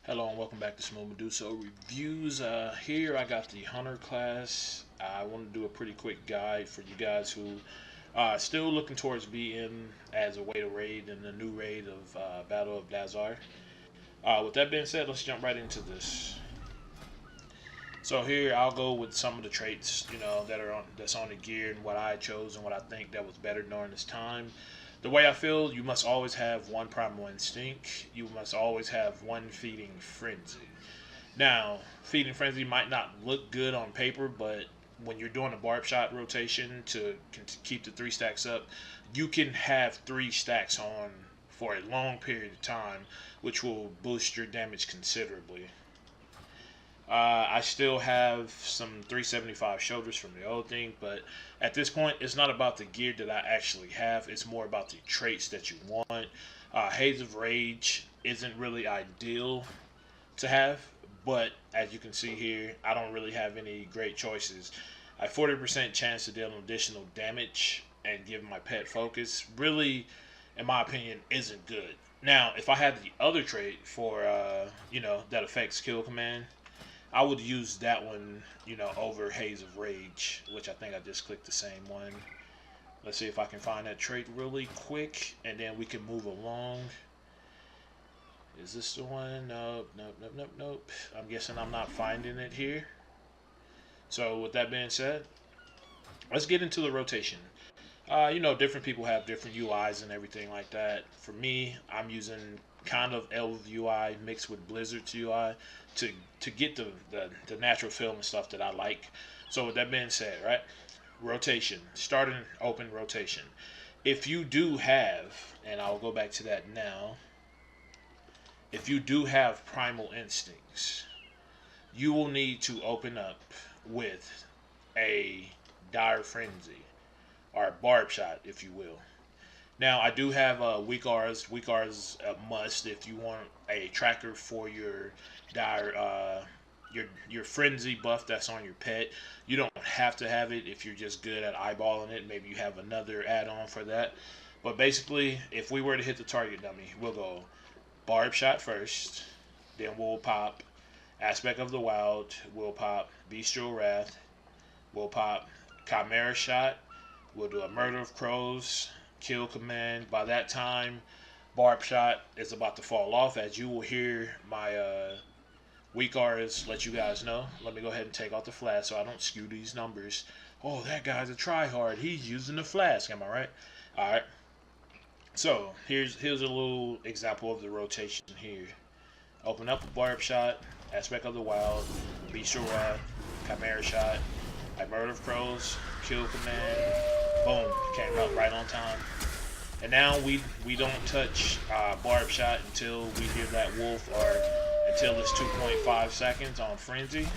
Hello and welcome back to sCmYDvPIRgsmwrYRh Reviews. Here I got the Hunter class. I want to do a pretty quick guide for you guys who still looking towards BM as a way to raid in the new raid of Battle of Dazar. With that being said, let's jump right into this. So here I'll go with some of the traits, that's on the gear and what I chose and what I think that was better during this time. The way I feel, you must always have one primal instinct. You must always have one feeding frenzy. Now, feeding frenzy might not look good on paper, but when you're doing a barb shot rotation to keep the 3 stacks up, you can have 3 stacks on for a long period of time, which will boost your damage considerably. I still have some 375 shoulders from the old thing, but at this point, it's not about the gear that I actually have. It's more about the traits that you want. Haze of Rage isn't really ideal to have, but as you can see here, I don't really have any great choices. A 40% chance to deal additional damage and give my pet focus really, in my opinion, isn't good. Now, if I had the other trait for, that affects kill command, I would use that one, over Haze of Rage, which I think I just clicked the same one. Let's see if I can find that trait really quick, and then we can move along. Is this the one? Nope, nope, nope, nope, nope. I'm guessing I'm not finding it here. So with that being said, let's get into the rotation. Different people have different UIs and everything like that. For me, I'm using kind of Elf UI mixed with Blizzard's UI to get the natural feel and stuff that I like. So with that being said, right, rotation, starting open rotation. If you do have, and I'll go back to that now, if you do have primal instincts, you will need to open up with a dire frenzy or barb shot, if you will. Now, I do have WeakAuras. WeakAuras is a must if you want a tracker for your dire, your frenzy buff that's on your pet. You don't have to have it if you're just good at eyeballing it. Maybe you have another add-on for that. But basically, if we were to hit the target dummy, we'll go barb shot first, then we'll pop Aspect of the Wild, we'll pop Bestial Wrath, we'll pop Chimera Shot, we'll do a Murder of Crows, kill command. By that time, barb shot is about to fall off, as you will hear my WeakAuras let you guys know. Let me go ahead and take off the flash so I don't skew these numbers. Oh, that guy's a tryhard. He's using the flask. Am I right? All right. So here's a little example of the rotation here. Open up a barb shot, Aspect of the Wild, Bestial Wrath, Chimera Shot, a Murder of Crows, kill command. Boom, came up right on time. And now we don't touch barb shot until we hear that wolf, or until it's 2.5 seconds on frenzy,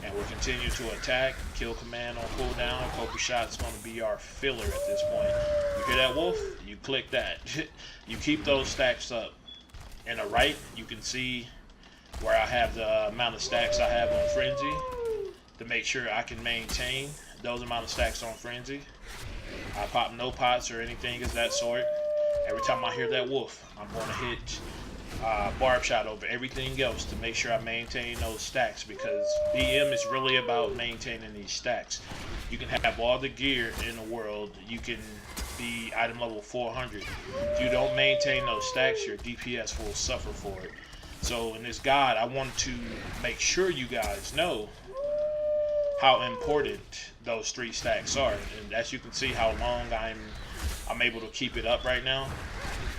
and we'll continue to attack. Kill command on cooldown. Cobra shot is going to be our filler at this point. You hear that wolf? You click that. You keep those stacks up. In the right, you can see where I have the amount of stacks I have on frenzy to make sure I can maintain those amount of stacks on frenzy. I pop no pots or anything of that sort. Every time I hear that wolf, I'm going to hit barb shot over everything else to make sure I maintain those stacks, because BM is really about maintaining these stacks. You can have all the gear in the world. You can be item level 400. If you don't maintain those stacks, your DPS will suffer for it. So in this guide, I want to make sure you guys know how important those 3 stacks are, and as you can see how long I'm able to keep it up right now.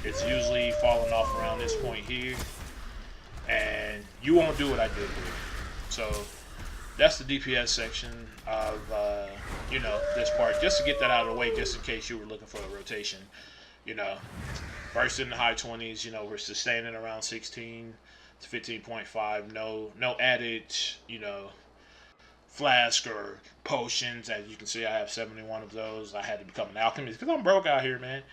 It's usually falling off around this point here, and you won't do what I did here. So that's the DPS section of this part, just to get that out of the way, just in case you were looking for a rotation. Burst in the high 20s. We're sustaining around 16 to 15.5. No added flask or potions. As you can see, I have 71 of those. I had to become an alchemist because I'm broke out here, man.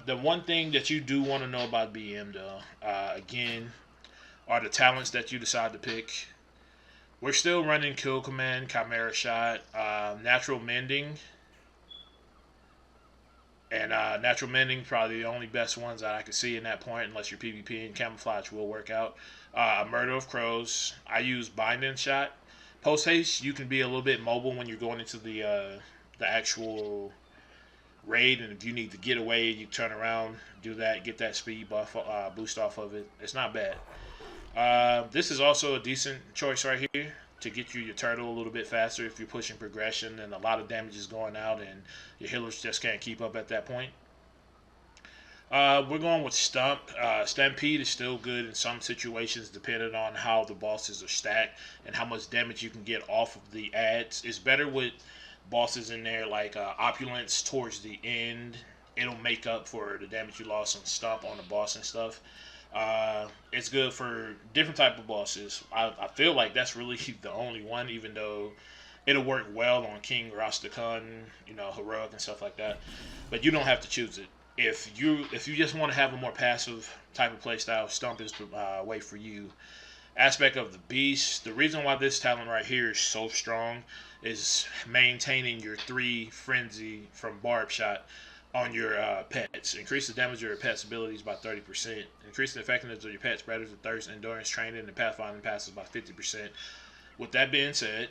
The one thing that you do want to know about BM, though, again, are the talents that you decide to pick. We're still running kill command, Chimera Shot, natural mending, And natural mending, probably the only best ones that I could see in that point, unless you're PvP and camouflage will work out. Murder of Crows. I use binding shot. Post haste, you can be a little bit mobile when you're going into the actual raid, and if you need to get away, you turn around, do that, get that speed buff boost off of it. It's not bad. This is also a decent choice right here to get you your turtle a little bit faster if you're pushing progression and a lot of damage is going out and your healers just can't keep up at that point. We're going with Stump. Stampede is still good in some situations depending on how the bosses are stacked and how much damage you can get off of the ads. It's better with bosses in there like Opulence towards the end. It'll make up for the damage you lost on Stump on the boss and stuff. It's good for different type of bosses. I feel like that's really the only one, even though it'll work well on King Rastakhan, heroic and stuff like that. But you don't have to choose it. If you just want to have a more passive type of playstyle, Stump is the way for you. Aspect of the Beast. The reason why this talent right here is so strong is maintaining your 3 Frenzy from Barb Shot on your pets. Increase the damage of your pet's abilities by 30%. Increase the effectiveness of your pet's Predator, Thirst, Endurance, Training, and Pathfinding passes by 50%. With that being said,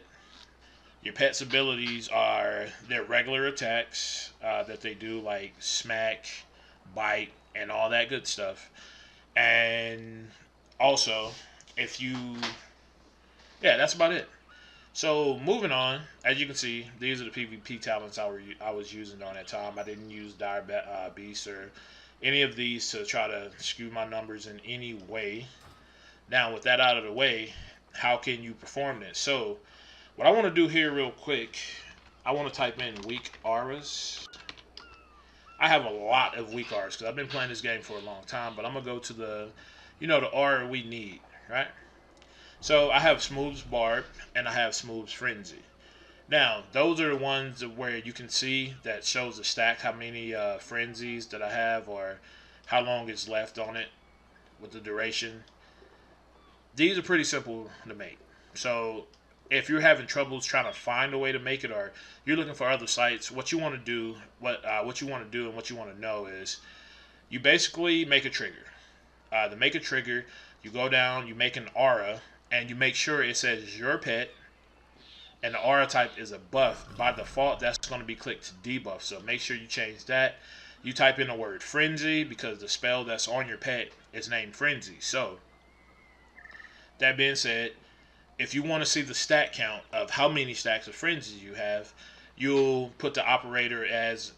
your pet's abilities are their regular attacks that they do, like Smack, Bite, and all that good stuff. And also, yeah, that's about it. So moving on, as you can see, these are the PvP talents I was using during that time. I didn't use Dire Beast or any of these to try to skew my numbers in any way. Now, with that out of the way, how can you perform this? So, what I want to do here real quick, I want to type in WeakAuras. I have a lot of WeakAuras because I've been playing this game for a long time, but I'm going to go to the aura we need, right? So I have Smooth's Barb and I have Smooth's Frenzy. Now, those are the ones where you can see that shows the stack, how many frenzies that I have or how long it's left on it with the duration. These are pretty simple to make. So if you're having troubles trying to find a way to make it, or you're looking for other sites, what you want to do, what you want to do, and what you want to know is, you basically make a trigger. To make a trigger, you go down, you make an aura, and you make sure it says your pet, and the aura type is a buff. By default, that's going to be clicked to debuff. So make sure you change that. You type in the word frenzy because the spell that's on your pet is named frenzy. So that being said, if you want to see the stat count of how many stacks of frenzy you have, you'll put the operator as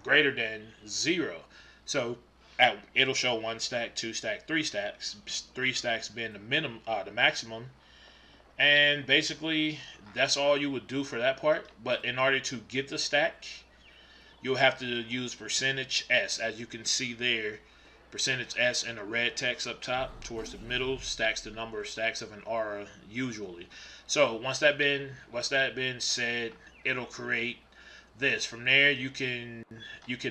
greater than 0. So it'll show 1 stack, 2 stack, 3 stacks. 3 stacks being the maximum. And basically, that's all you would do for that part. But in order to get the stack, you'll have to use %S. As you can see there, %S in the red text up top towards the middle stacks the number of stacks of an aura usually. So once that been said, it'll create this. From there, you can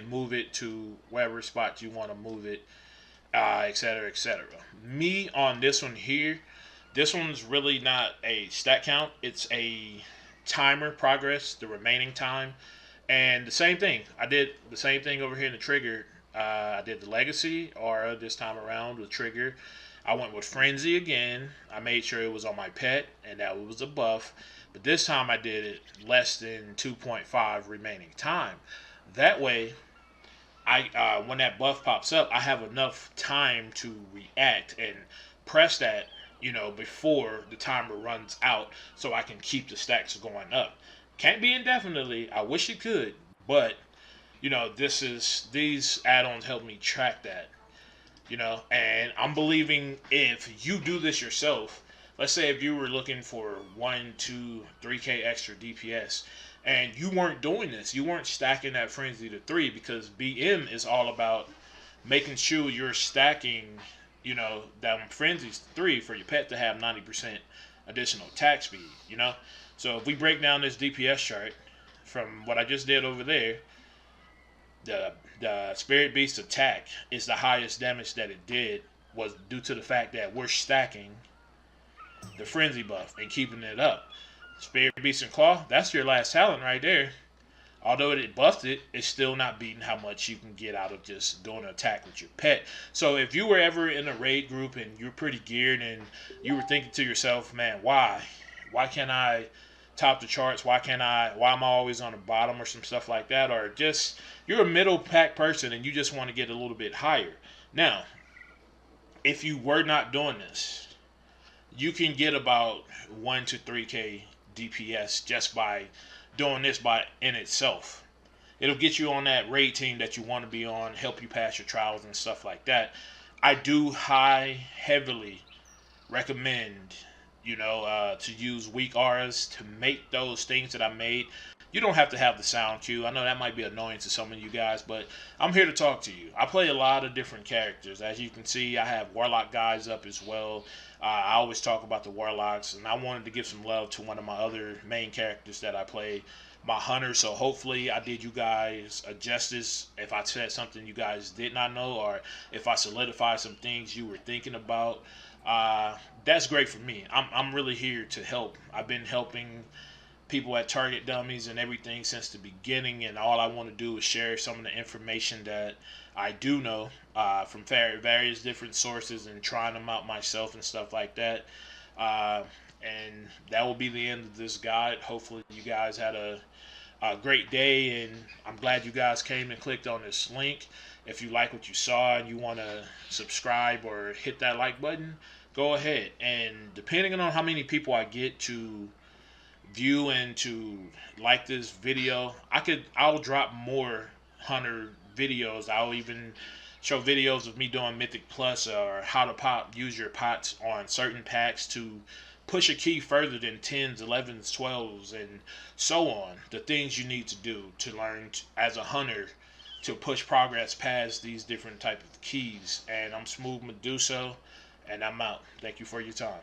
move it to wherever spot you want to move it, etc., etc. Me on this one here, this one's really not a stat count. It's a timer progress, the remaining time. And the same thing. I did the same thing over here in the trigger. I did the Legacy aura this time around with trigger. I went with Frenzy again. I made sure it was on my pet and that it was a buff. But this time I did it less than 2.5 remaining time. That way, when that buff pops up, I have enough time to react and press that, before the timer runs out, so I can keep the stacks going up. Can't be indefinitely. I wish it could, but these add-ons help me track that. And I'm believing if you do this yourself, let's say if you were looking for 1, 2, 3k extra DPS, and you weren't doing this, you weren't stacking that frenzy to 3, because BM is all about making sure you're stacking, that frenzy's 3 for your pet to have 90% additional attack speed, So if we break down this DPS chart from what I just did over there, the Spirit Beast attack is the highest damage that it did was due to the fact that we're stacking the frenzy buff and keeping it up. Spirit Beast and Claw, that's your last talent right there. Although it buffed it, it's still not beating how much you can get out of just doing an attack with your pet. So if you were ever in a raid group and you're pretty geared and you were thinking to yourself, man, why? Why can't I top the charts? Why am I always on the bottom or some stuff like that? Or just, you're a middle pack person and you just want to get a little bit higher. Now, if you were not doing this, you can get about 1 to 3k DPS just by doing this by in itself. It'll get you on that raid team that you want to be on, help you pass your trials and stuff like that. I do heavily recommend, to use WeakAuras to make those things that I made. You don't have to have the sound cue. I know that might be annoying to some of you guys, but I'm here to talk to you. I play a lot of different characters. As you can see, I have Warlock guys up as well. I always talk about the Warlocks, and I wanted to give some love to one of my other main characters that I play, my Hunter. So hopefully I did you guys a justice if I said something you guys did not know, or if I solidified some things you were thinking about. That's great for me. I'm really here to help. I've been helping people at Target Dummies and everything since the beginning, and all I want to do is share some of the information that I do know from various different sources and trying them out myself and stuff like that. And that will be the end of this guide. Hopefully you guys had a great day, and I'm glad you guys came and clicked on this link. If you like what you saw and you want to subscribe or hit that like button, go ahead. And depending on how many people I get to view and to like this video, I'll drop more Hunter videos. I'll even show videos of me doing Mythic Plus, or how to use your pots on certain packs to push a key further than 10s, 11s, 12s, and so on. The things you need to do to learn as a hunter to push progress past these different type of keys. And I'm sCmYDvPIRgsmwrYRh, and I'm out. Thank you for your time.